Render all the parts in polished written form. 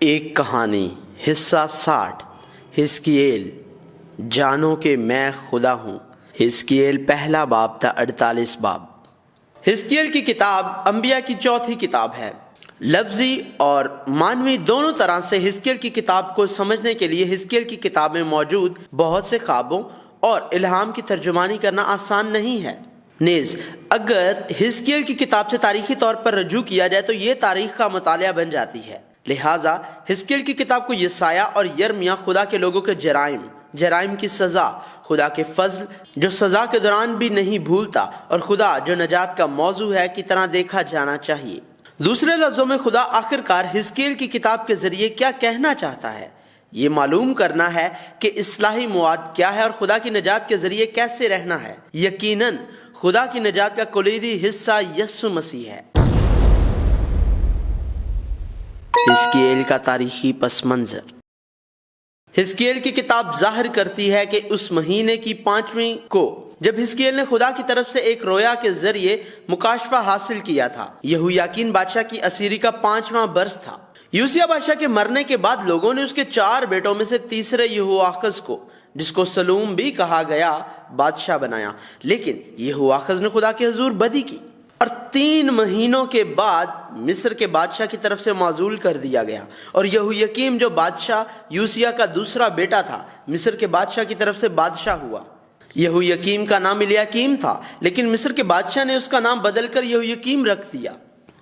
ایک کہانی حصہ 60 حزقییل جانو کہ میں خدا ہوں۔ حزقییل پہلا باب تا 48 باب۔ حزقییل کی کتاب انبیاء کی چوتھی کتاب ہے۔ لفظی اور معنوی دونوں طرح سے حزقییل کی کتاب کو سمجھنے کے لیے حزقییل کی کتاب میں موجود بہت سے خوابوں اور الہام کی ترجمانی کرنا آسان نہیں ہے۔ نیز اگر حزقییل کی کتاب سے تاریخی طور پر رجوع کیا جائے تو یہ تاریخ کا مطالعہ بن جاتی ہے۔ لہٰذا حزقییل کی کتاب کو یسایہ اور یرمیہ خدا کے لوگوں کے جرائم کی سزا، خدا کے فضل جو سزا کے دوران بھی نہیں بھولتا، اور خدا جو نجات کا موضوع ہے کی طرح دیکھا جانا چاہیے۔ دوسرے لفظوں میں خدا آخرکار حزقییل کی کتاب کے ذریعے کیا کہنا چاہتا ہے، یہ معلوم کرنا ہے کہ اصلاحی مواد کیا ہے اور خدا کی نجات کے ذریعے کیسے رہنا ہے۔ یقیناً خدا کی نجات کا کلیدی حصہ یسوع مسیح ہے۔ حزقییل کا تاریخی پس منظر۔ حزقییل کی کتاب ظاہر کرتی ہے کہ اس مہینے کی 5ویں کو جب حزقییل نے خدا کی طرف سے ایک رویا کے ذریعے مکاشفہ حاصل کیا تھا، یہویاکین بادشاہ کی اسیری کا 5واں برس تھا۔ یوسیہ بادشاہ کے مرنے کے بعد لوگوں نے اس کے 4 بیٹوں میں سے تیسرے یہوآخز کو، جس کو سلوم بھی کہا گیا، بادشاہ بنایا، لیکن یہوآخز نے خدا کے حضور بدی کی اور 3 مہینوں کے بعد مصر کے بادشاہ کی طرف سے معزول کر دیا گیا۔ اور یہویاکیم جو بادشاہ یوسیہ کا دوسرا بیٹا تھا، مصر کے بادشاہ کی طرف سے بادشاہ ہوا۔ یہویاکیم کا نام الیاکیم تھا، لیکن مصر کے بادشاہ نے اس کا نام بدل کر یہویاکیم رکھ دیا۔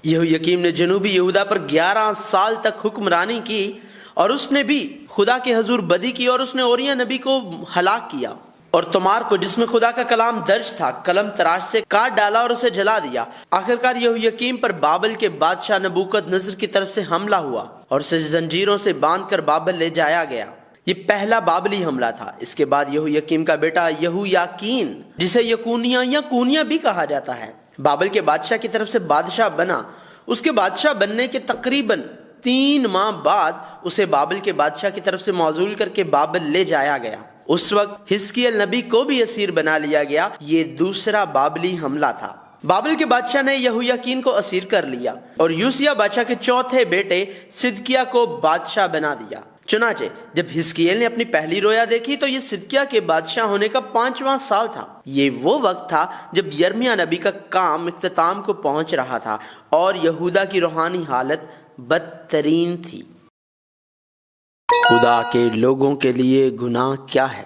یہویاکیم نے جنوبی یہودا پر 11 سال تک حکمرانی کی، اور اس نے بھی خدا کے حضور بدی کی، اور اس نے اوریہ نبی کو ہلاک کیا، اور تمار کو جس میں خدا کا کلام درج تھا قلم تراش سے کاٹ ڈالا اور اسے جلا دیا۔ آخرکار یہویاکیم پر بابل کے بادشاہ نبوکدنضر کی طرف سے حملہ ہوا اور اسے زنجیروں سے باندھ کر بابل لے جایا گیا۔ یہ پہلا بابلی حملہ تھا۔ اس کے بعد یہویاکیم کا بیٹا یہویاکین، جسے یکونیہ یا کونیہ بھی کہا جاتا ہے، بابل کے بادشاہ کی طرف سے بادشاہ بنا۔ اس کے بادشاہ بننے کے تقریباً 3 ماہ بعد اسے بابل کے بادشاہ کی طرف سے معزول کر کے بابل لے جایا گیا۔ اس وقت حزقییل نبی کو بھی اسیر بنا لیا گیا۔ یہ دوسرا بابلی حملہ تھا۔ بابل کے بادشاہ نے یہویاکین کو اسیر کر لیا اور یوسیہ بادشاہ کے چوتھے بیٹے صدقیہ کو بادشاہ بنا دیا۔ چنانچہ جب حزقییل نے اپنی پہلی رویا دیکھی تو یہ صدقیہ کے بادشاہ ہونے کا 5واں سال تھا۔ یہ وہ وقت تھا جب یرمیہ نبی کا کام اختتام کو پہنچ رہا تھا اور یہودا کی روحانی حالت بدترین تھی۔ خدا کے لوگوں کے لیے گناہ کیا ہے؟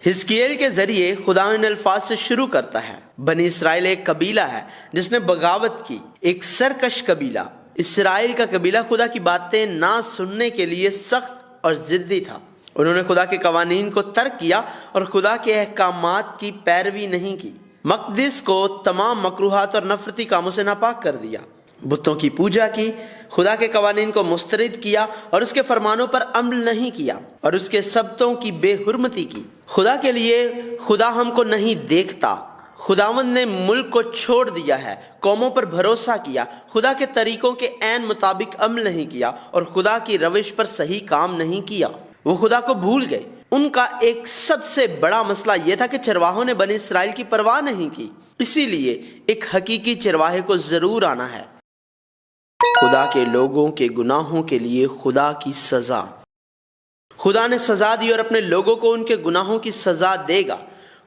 حزقییل کے ذریعے خدا ان الفاظ سے شروع کرتا ہے۔ بنی اسرائیل ایک قبیلہ ہے جس نے بغاوت کی، ایک سرکش قبیلہ۔ اسرائیل کا قبیلہ خدا کی باتیں نہ سننے کے لیے سخت اور ضدی تھا۔ انہوں نے خدا کے قوانین کو ترک کیا اور خدا کے احکامات کی پیروی نہیں کی۔ مقدس کو تمام مکروہات اور نفرتی کاموں سے ناپاک کر دیا، بتوں کی پوجا کی، خدا کے قوانین کو مسترد کیا اور اس کے فرمانوں پر عمل نہیں کیا، اور اس کے سبتوں کی بے حرمتی کی۔ خدا کے لیے خدا ہم کو نہیں دیکھتا۔ خداوند نے ملک کو چھوڑ دیا ہے، قوموں پر بھروسہ کیا، خدا کے طریقوں کے عین مطابق عمل نہیں کیا، اور خدا کی روش پر صحیح کام نہیں کیا۔ وہ خدا کو بھول گئے۔ ان کا ایک سب سے بڑا مسئلہ یہ تھا کہ چرواہوں نے بنی اسرائیل کی پرواہ نہیں کی۔ اسی لیے ایک حقیقی چرواہے کو ضرور آنا ہے۔ خدا کے لوگوں کے گناہوں کے لیے خدا کی سزا۔ خدا نے سزا دی اور اپنے لوگوں کو ان کے گناہوں کی سزا دے گا۔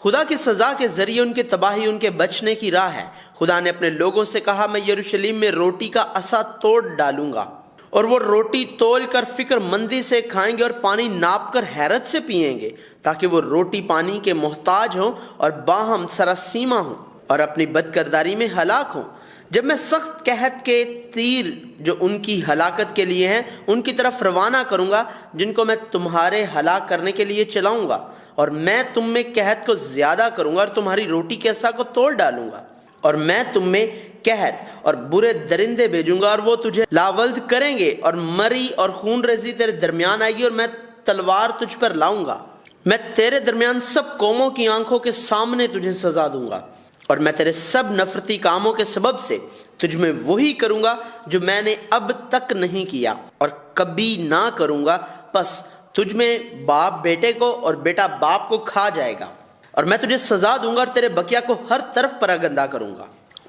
خدا کی سزا کے ذریعے ان کی تباہی ان کے بچنے کی راہ ہے۔ خدا نے اپنے لوگوں سے کہا، میں یروشلم میں روٹی کا عصا توڑ ڈالوں گا، اور وہ روٹی تول کر فکر مندی سے کھائیں گے اور پانی ناپ کر حیرت سے پئیں گے، تاکہ وہ روٹی پانی کے محتاج ہوں اور باہم سراسیمہ ہوں اور اپنی بدکرداری میں ہلاک ہوں۔ جب میں سخت قحط کے تیر جو ان کی ہلاکت کے لیے ہیں ان کی طرف روانہ کروں گا، جن کو میں تمہارے ہلاک کرنے کے لیے چلاؤں گا، اور میں تم میں قحط کو زیادہ کروں گا اور تمہاری روٹی کے عصا کو توڑ ڈالوں گا، اور میں تم میں قحط اور برے درندے بھیجوں گا، اور وہ تجھے لاولد کریں گے، اور مری اور خون ریزی تیرے درمیان آئے گی، اور میں تلوار تجھ پر لاؤں گا۔ میں تیرے درمیان سب قوموں کی آنکھوں کے سامنے تجھے سزا دوں گا، اور میں تیرے سب نفرتی کاموں کے سبب سے تجھ میں وہی کروں گا جو میں نے اب تک نہیں کیا اور کبھی نہ کروں گا۔ پس تجھ میں باپ بیٹے کو اور بیٹا باپ کو کھا جائے گا، اور میں تجھے سزا دوں گا اور تیرے بقیہ کو ہر طرف پراگندہ کروں گا۔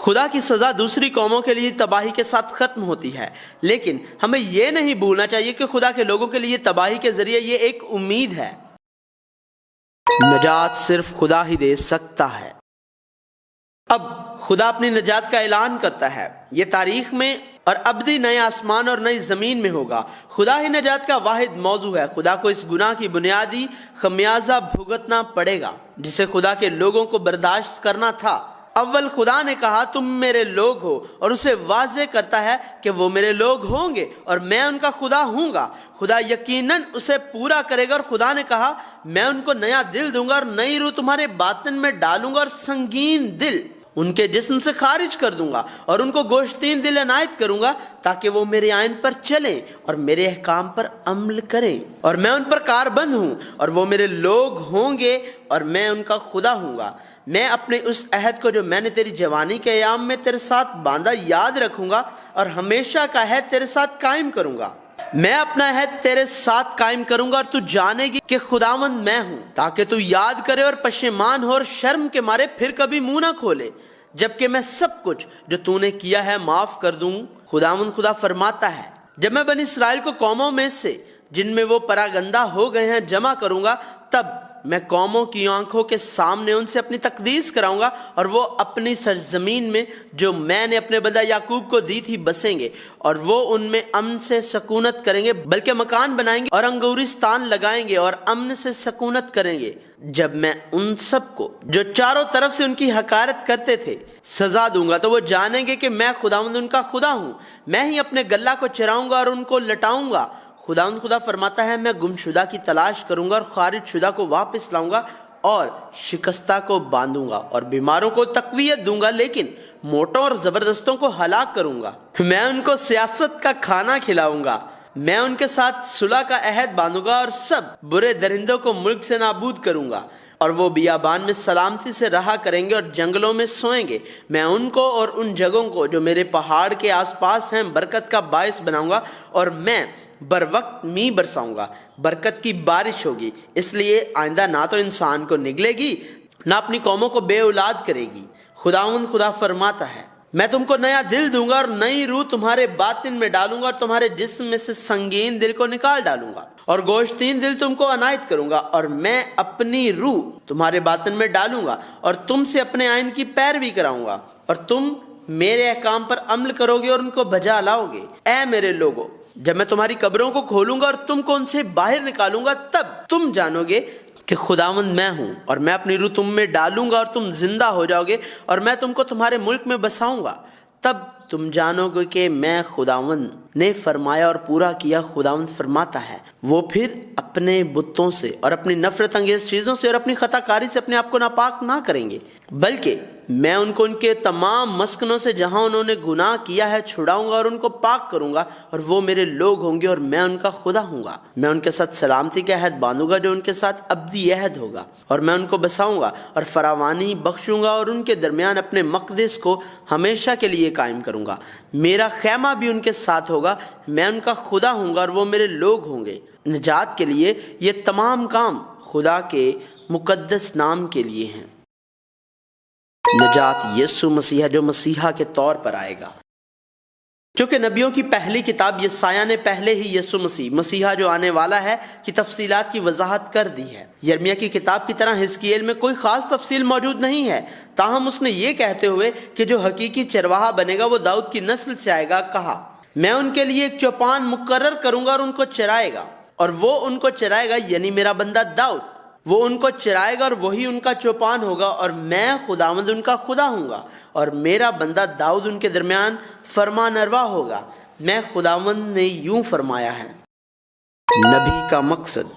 خدا کی سزا دوسری قوموں کے لیے تباہی کے ساتھ ختم ہوتی ہے، لیکن ہمیں یہ نہیں بھولنا چاہیے کہ خدا کے لوگوں کے لیے تباہی کے ذریعے یہ ایک امید ہے۔ نجات صرف خدا ہی دے سکتا ہے۔ اب خدا اپنی نجات کا اعلان کرتا ہے، یہ تاریخ میں اور ابدی نئے آسمان اور نئی زمین میں ہوگا۔ خدا ہی نجات کا واحد موضوع ہے۔ خدا کو اس گناہ کی بنیادی خمیازہ بھگتنا پڑے گا جسے خدا کے لوگوں کو برداشت کرنا تھا۔ اول خدا نے کہا تم میرے لوگ ہو، اور اسے واضح کرتا ہے کہ وہ میرے لوگ ہوں گے اور میں ان کا خدا ہوں گا۔ خدا یقیناً اسے پورا کرے گا، اور خدا نے کہا میں ان کو نیا دل دوں گا اور نئی روح تمہارے باطن میں ڈالوں گا، اور سنگین دل ان کے جسم سے خارج کر دوں گا، اور ان کو گوشتین دل عنایت کروں گا تاکہ وہ میرے آئین پر چلیں اور میرے احکام پر عمل کریں، اور میں ان پر کاربند ہوں اور وہ میرے لوگ ہوں گے اور میں ان کا خدا ہوں گا۔ میں اپنے اس عہد کو جو میں نے تیری جوانی کے ایام میں تیرے ساتھ باندھا یاد رکھوں گا اور ہمیشہ کا عہد تیرے ساتھ قائم کروں گا۔ میں اپنا عہد تیرے ساتھ قائم کروں گا اور تو جانے گی کہ خداوند میں ہوں، تاکہ تو یاد کرے اور پشیمان ہو اور شرم کے مارے پھر کبھی منہ نہ کھولے، جبکہ میں سب کچھ جو تو نے کیا ہے معاف کر دوں۔ خداوند خدا فرماتا ہے جب میں بنی اسرائیل کو قوموں میں سے جن میں وہ پراگندہ ہو گئے ہیں جمع کروں گا، تب میں قوموں کی آنکھوں کے سامنے ان سے اپنی تقدیس کراؤں گا، اور وہ اپنی سرزمین میں جو میں نے اپنے بندہ یعقوب کو دی تھی بسیں گے، اور وہ ان میں امن سے سکونت کریں گے، بلکہ مکان بنائیں گے اور انگورستان لگائیں گے اور امن سے سکونت کریں گے۔ جب میں ان سب کو جو چاروں طرف سے ان کی حقارت کرتے تھے سزا دوں گا، تو وہ جانیں گے کہ میں خداوند ان کا خدا ہوں۔ میں ہی اپنے گلہ کو چراؤں گا اور ان کو لٹاؤں گا۔ خداوند خدا فرماتا ہے میں گم شدہ کی تلاش کروں گا اور خارج شدہ کو واپس لاؤں گا، اور شکستہ کو باندھوں گا اور بیماروں کو تقویت دوں گا، لیکن موٹوں اور زبردستوں کو ہلاک کروں گا۔ میں ان کو سیاست کا کھانا کھلاؤں گا۔ میں ان کے ساتھ صلح کا عہد باندھوں گا اور سب برے درندوں کو ملک سے نابود کروں گا، اور وہ بیابان میں سلامتی سے رہا کریں گے اور جنگلوں میں سوئیں گے۔ میں ان کو اور ان جگہوں کو جو میرے پہاڑ کے آس پاس ہیں برکت کا باعث بناؤں گا، اور میں بر وقت می برساؤں گا، برکت کی بارش ہوگی۔ اس لیے آئندہ نہ تو انسان کو نگلے گی نہ اپنی قوموں کو بے اولاد کرے گی۔ خداوند خدا فرماتا ہے میں تم کو نیا دل دوں گا اور نئی روح تمہارے باطن میں ڈالوں گا، اور تمہارے جسم میں سے سنگین دل کو نکال ڈالوں گا، اور گوشتین دل تم کو عنایت کروں گا، اور میں اپنی روح تمہارے باطن میں ڈالوں گا اور تم سے اپنے آئین کی پیروی کراؤں گا، اور تم میرے احکام پر عمل کرو گے اور ان کو بجا لاؤ گے۔ اے میرے لوگو، جب میں تمہاری قبروں کو کھولوں گا اور تم کو ان سے باہر نکالوں گا، تب تم جانو گے کہ خداوند میں ہوں، اور میں اپنی روح تم میں ڈالوں گا اور تم زندہ ہو جاؤ گے، اور میں تم کو تمہارے ملک میں بساؤں گا۔ تب تم جانو گے کہ میں خداوند نے فرمایا اور پورا کیا۔ خداوند فرماتا ہے وہ پھر اپنے بتوں سے اور اپنی نفرت انگیز چیزوں سے اور اپنی خطا کاری سے اپنے آپ کو ناپاک نہ کریں گے، بلکہ میں ان کو ان کے تمام مسکنوں سے جہاں انہوں نے گناہ کیا ہے چھڑاؤں گا اور ان کو پاک کروں گا، اور وہ میرے لوگ ہوں گے اور میں ان کا خدا ہوں گا۔ میں ان کے ساتھ سلامتی کا عہد باندھوں گا جو ان کے ساتھ ابدی عہد ہوگا، اور میں ان کو بساؤں گا اور فراوانی بخشوں گا، اور ان کے درمیان اپنے مقدس کو ہمیشہ کے لیے قائم کروں گا۔ میرا خیمہ بھی ان کے ساتھ ہوگا، میں ان کا خدا ہوں گا اور وہ میرے لوگ ہوں گے۔ نجات کے لیے یہ تمام کام خدا کے مقدس نام کے لیے ہیں۔ نجات یسوع مسیح جو مسیحا کے طور پر آئے گا۔ چونکہ نبیوں کی پہلی کتاب یسایہ نے پہلے ہی یسوع مسیحا جو آنے والا ہے کی تفصیلات کی وضاحت کر دی ہے۔ یرمیہ کی کتاب کی طرح حزقییل میں کوئی خاص تفصیل موجود نہیں ہے، تاہم اس نے یہ کہتے ہوئے کہ جو حقیقی چرواہا بنے گا وہ داؤد کی نسل سے آئے گا کہا میں ان کے لیے ایک چوپان مقرر کروں گا اور ان کو چرائے گا، اور وہ ان کو چرائے گا، یعنی میرا بندہ داؤد، وہ ان کو چرائے گا اور وہی ان کا چوپان ہوگا، اور میں خداوند ان کا خدا ہوں گا، اور میرا بندہ داؤد ان کے درمیان فرمان روا ہوگا۔ میں خداوند نے یوں فرمایا ہے۔ نبی کا مقصد۔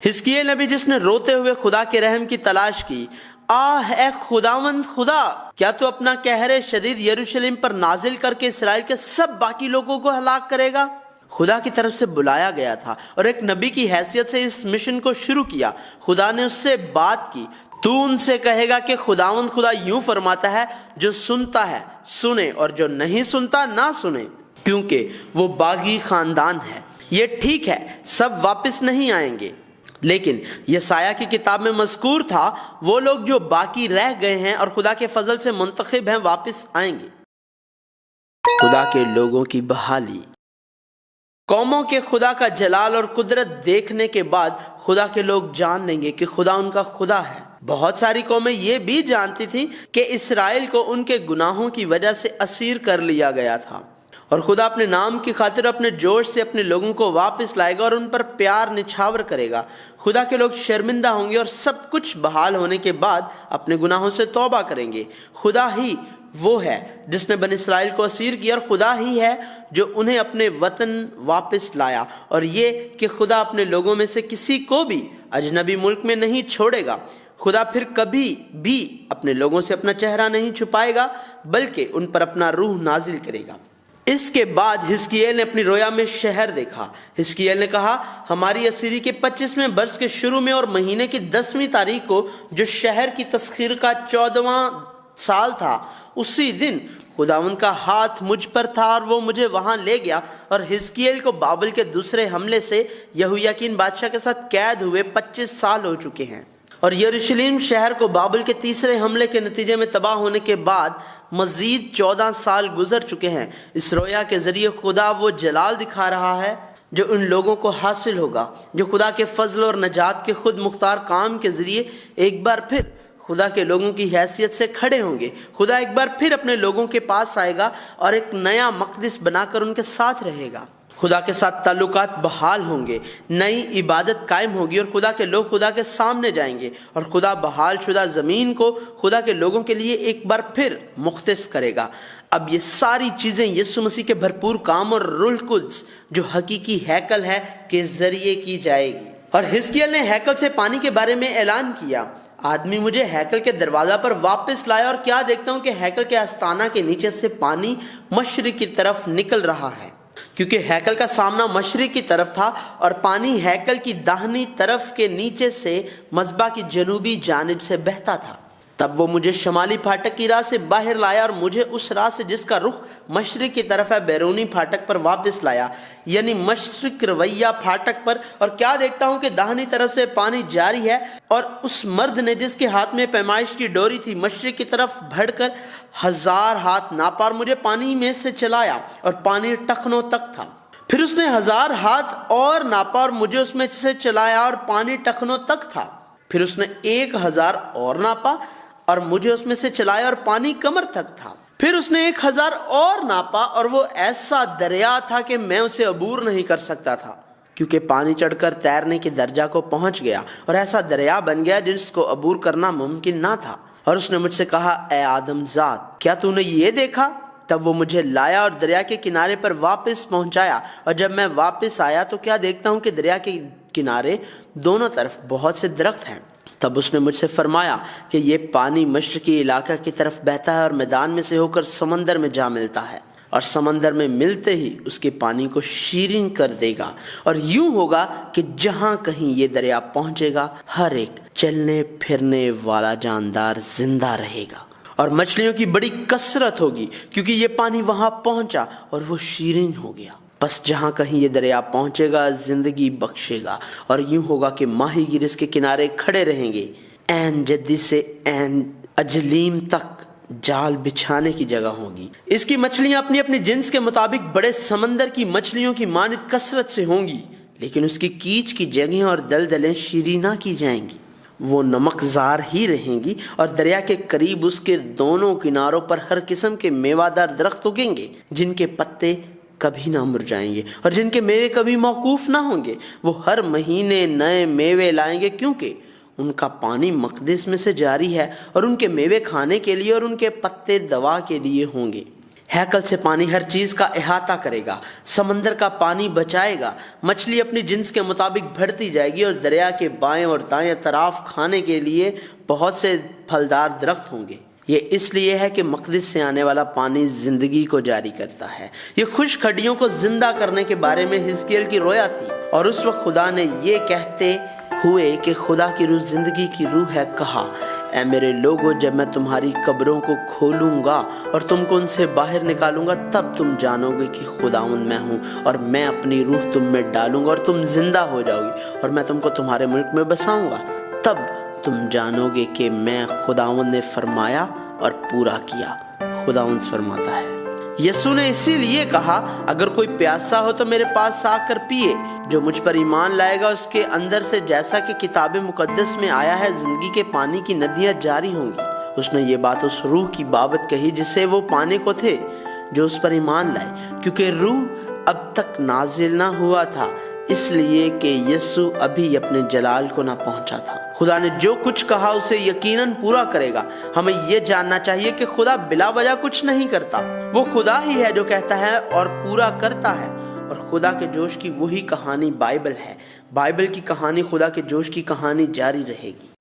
حزقییل نبی جس نے روتے ہوئے خدا کے رحم کی تلاش کی، آہ اے خداوند خدا، کیا تو اپنا قہر شدید یروشلم پر نازل کر کے اسرائیل کے سب باقی لوگوں کو ہلاک کرے گا؟ خدا کی طرف سے بلایا گیا تھا اور ایک نبی کی حیثیت سے اس مشن کو شروع کیا۔ خدا نے اس سے بات کی، تو ان سے کہے گا کہ خداوند خدا یوں فرماتا ہے، جو سنتا ہے سنے اور جو نہیں سنتا نہ سنے، کیونکہ وہ باغی خاندان ہے۔ یہ ٹھیک ہے، سب واپس نہیں آئیں گے، لیکن یسایہ کی کتاب میں مذکور تھا وہ لوگ جو باقی رہ گئے ہیں اور خدا کے فضل سے منتخب ہیں واپس آئیں گے۔ خدا کے لوگوں کی بحالی۔ قوموں کے خدا کا جلال اور قدرت دیکھنے کے بعد خدا کے لوگ جان لیں گے کہ خدا ان کا خدا ہے۔ بہت ساری قومیں یہ بھی جانتی تھیں کہ اسرائیل کو ان کے گناہوں کی وجہ سے اسیر کر لیا گیا تھا، اور خدا اپنے نام کی خاطر اپنے جوش سے اپنے لوگوں کو واپس لائے گا اور ان پر پیار نچھاور کرے گا۔ خدا کے لوگ شرمندہ ہوں گے اور سب کچھ بحال ہونے کے بعد اپنے گناہوں سے توبہ کریں گے۔ خدا ہی وہ ہے جس نے بنی اسرائیل کو اسیر کیا، اور خدا ہی ہے جو انہیں اپنے وطن واپس لایا، اور یہ کہ خدا اپنے لوگوں میں سے کسی کو بھی اجنبی ملک میں نہیں چھوڑے گا۔ خدا پھر کبھی بھی اپنے لوگوں سے اپنا چہرہ نہیں چھپائے گا بلکہ ان پر اپنا روح نازل کرے گا۔ اس کے بعد حزقییل نے اپنی رویا میں شہر دیکھا۔ حزقییل نے کہا، ہماری اسیری کے 25ویں برس کے شروع میں اور مہینے کی 10ویں تاریخ کو جو شہر کی تسخیر کا 14واں سال تھا، اسی دن خداوند کا ہاتھ مجھ پر تھا اور وہ مجھے وہاں لے گیا، اور حزقییل کو بابل کے دوسرے حملے سے یہویاکین بادشاہ کے ساتھ قید ہوئے 25 سال ہو چکے ہیں، اور یروشلم شہر کو بابل کے تیسرے حملے کے نتیجے میں تباہ ہونے کے بعد مزید 14 سال گزر چکے ہیں۔ اس رویا کے ذریعے خدا وہ جلال دکھا رہا ہے جو ان لوگوں کو حاصل ہوگا جو خدا کے فضل اور نجات کے خود مختار کام کے ذریعے ایک بار پھر خدا کے لوگوں کی حیثیت سے کھڑے ہوں گے۔ خدا ایک بار پھر اپنے لوگوں کے پاس آئے گا اور ایک نیا مقدس بنا کر ان کے ساتھ رہے گا۔ خدا کے ساتھ تعلقات بحال ہوں گے، نئی عبادت قائم ہوگی، اور خدا کے لوگ خدا کے سامنے جائیں گے، اور خدا بحال شدہ زمین کو خدا کے لوگوں کے لیے ایک بار پھر مختص کرے گا۔ اب یہ ساری چیزیں یسوع مسیح کے بھرپور کام اور روح القدس جو حقیقی ہیکل ہے کے ذریعے کی جائے گی۔ اور حزقییل نے ہیکل سے پانی کے بارے میں اعلان کیا، آدمی مجھے ہیکل کے دروازہ پر واپس لایا، اور کیا دیکھتا ہوں کہ ہیکل کے آستانہ کے نیچے سے پانی مشرق کی طرف نکل رہا ہے، کیونکہ ہیکل کا سامنا مشرق کی طرف تھا، اور پانی ہیکل کی داہنی طرف کے نیچے سے مذبح کی جنوبی جانب سے بہتا تھا۔ تب وہ مجھے شمالی پھاٹک کی راہ سے باہر لایا اور مجھے اس راہ سے جس کا رخ مشرق کی طرف ہے بیرونی پھاٹک پر واپس لایا، یعنی مشرق رویہ پھاٹک پر، اور کیا دیکھتا ہوں کہ داہنی طرف سے پانی جاری ہے، اور اس مرد نے جس کے ہاتھ میں پیمائش کی ڈوری تھی مشرق کی طرف بڑھ کر 1000 ہاتھ ناپا اور مجھے پانی میں سے چلایا، اور پانی ٹخنوں تک تھا۔ پھر اس نے 1000 ہاتھ اور ناپا اور مجھے اس میں سے چلایا، اور پانی ٹخنوں تک تھا۔ پھر اس نے 1000 اور ناپا اور مجھے اس میں سے چلایا، اور پانی کمر تک تھا۔ پھر اس نے 1000 اور ناپا، اور وہ ایسا دریا تھا کہ میں اسے عبور نہیں کر سکتا تھا، کیونکہ پانی چڑھ کر تیرنے کے درجہ کو پہنچ گیا، اور ایسا دریا بن گیا جس کو عبور کرنا ممکن نہ تھا۔ اور اس نے مجھ سے کہا، اے آدم زاد، کیا تو نے یہ دیکھا؟ تب وہ مجھے لایا اور دریا کے کنارے پر واپس پہنچایا، اور جب میں واپس آیا تو کیا دیکھتا ہوں کہ دریا کے کنارے دونوں طرف بہت سے درخت ہیں۔ تب اس نے مجھ سے فرمایا کہ یہ پانی مشرقی علاقہ کی طرف بہتا ہے اور میدان میں سے ہو کر سمندر میں جا ملتا ہے، اور سمندر میں ملتے ہی اس کے پانی کو شیرین کر دے گا، اور یوں ہوگا کہ جہاں کہیں یہ دریا پہنچے گا ہر ایک چلنے پھرنے والا جاندار زندہ رہے گا، اور مچھلیوں کی بڑی کثرت ہوگی، کیونکہ یہ پانی وہاں پہنچا اور وہ شیرین ہو گیا۔ بس جہاں کہیں یہ دریا پہنچے گا زندگی بخشے گا، اور یوں ہوگا کہ ماہی گیر اس کے کنارے کھڑے رہیں گے۔ عین جدی سے عین اجلیم تک جال بچھانے کی جگہ ہوگی۔ اس کی مچھلیاں اپنی اپنی جنس کے مطابق بڑے سمندر کی مچھلیوں کی مانند کثرت سے ہوں گی، لیکن اس کی کیچ کی جگہیں اور دلدلیں شیریں نہ کی جائیں گی، وہ نمک زار ہی رہیں گی، اور دریا کے قریب اس کے دونوں کناروں پر ہر قسم کے میوہ دار درخت اگیں گے، جن کے پتے کبھی نہ مرجائیں گے اور جن کے میوے کبھی موقوف نہ ہوں گے۔ وہ ہر مہینے نئے میوے لائیں گے، کیونکہ ان کا پانی مقدس میں سے جاری ہے، اور ان کے میوے کھانے کے لیے اور ان کے پتے دوا کے لیے ہوں گے۔ ہیکل سے پانی ہر چیز کا احاطہ کرے گا، سمندر کا پانی بچائے گا، مچھلی اپنی جنس کے مطابق بڑھتی جائے گی، اور دریا کے بائیں اور دائیں طرف کھانے کے لیے بہت سے پھلدار درخت ہوں گے۔ یہ اس لیے ہے کہ مقدس سے آنے والا پانی زندگی کو جاری کرتا ہے۔ یہ خشک ہڈیوں کو زندہ کرنے کے بارے میں حزقییل کی رویا تھی، اور اس وقت خدا نے یہ کہتے ہوئے کہ خدا کی روح زندگی کی روح ہے کہا، اے میرے لوگوں، جب میں تمہاری قبروں کو کھولوں گا اور تم کو ان سے باہر نکالوں گا، تب تم جانو گے کہ خداوند میں ہوں، اور میں اپنی روح تم میں ڈالوں گا اور تم زندہ ہو جاؤ گی، اور میں تم کو تمہارے ملک میں بساؤں گا۔ تب تم جانو گے کہ میں خداوند نے فرمایا اور پورا کیا۔ خداوند فرماتا ہے۔ یسوع نے اسی لیے کہا، اگر کوئی پیاسا ہو تو میرے پاس آ کر پیے، جو مجھ پر ایمان لائے گا اس کے اندر سے، جیسا کہ کتاب مقدس میں آیا ہے، زندگی کے پانی کی ندیاں جاری ہوں گی۔ اس نے یہ بات اس روح کی بابت کہی جسے وہ پانے کو تھے، جو اس پر ایمان لائے، کیونکہ روح اب تک نازل نہ ہوا تھا، اس لیے کہ یسوع ابھی اپنے جلال کو نہ پہنچا تھا۔ خدا نے جو کچھ کہا اسے یقیناً پورا کرے گا۔ ہمیں یہ جاننا چاہیے کہ خدا بلا وجہ کچھ نہیں کرتا، وہ خدا ہی ہے جو کہتا ہے اور پورا کرتا ہے، اور خدا کے جوش کی وہی کہانی بائبل ہے۔ بائبل کی کہانی، خدا کے جوش کی کہانی جاری رہے گی۔